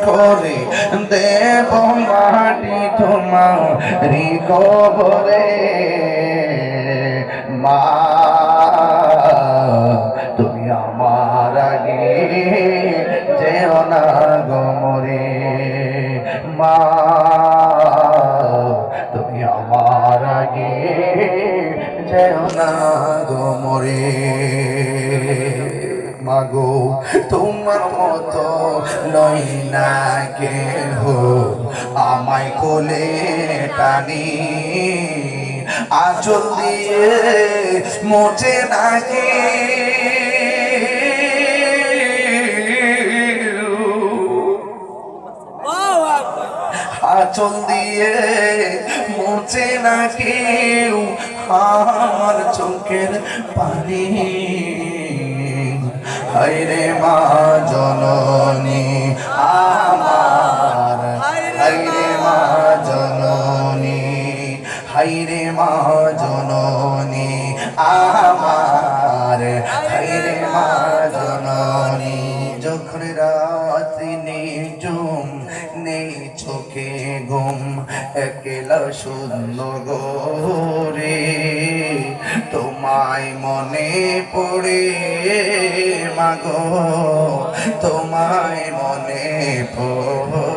করে দেব মাটি তোমারি কবরে মা তুমি আমার আগে যেও না গো মরে মা তুমি আমার আগে যেও না গো মরে মাগো তোমার মতো নই না কেহ আমায় কোলে টানি আঁচল দিয়ে মোচে নাকি আঁচল দিয়ে মোচে না কেউ আমার চোখের পানি হায়রে মা জননী আমার হায়রে মা জননী হায়রে মা জননী আমার হায়রে মা জননী যখন রাত্রি নিঝুম নেই চোখে ঘুম একলা শূন্য গোরে তোমায় মনে পড়ে মাগো তোমায় মনে পড়ে